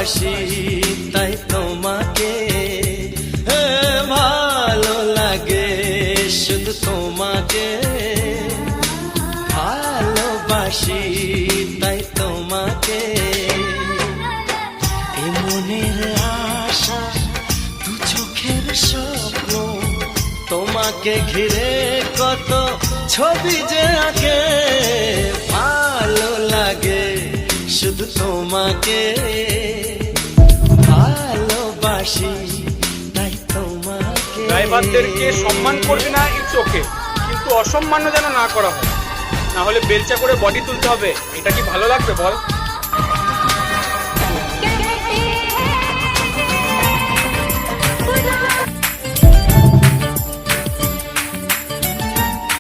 ভালোবাসি তাই তোমাকে, ভালো লাগে শুধু তোমাকে, ভালোবাসি তাই তোমাকে। এ মনের আশা দু চোখের স্বপ্ন, তোমাকে ঘিরে কত ছবি যে আঁকে, ভালো লাগে শুধু তোমাকে, ভালোবাসি তাই তোমাকে। ড্রাইভারদেরকে সম্মান করবি না ইটস ওকে, কিন্তু অসম্মানও যেন না করা হয়, না হলে বেলচা করে বডি তুলতে হবে। এটা কি ভালো লাগবে বল?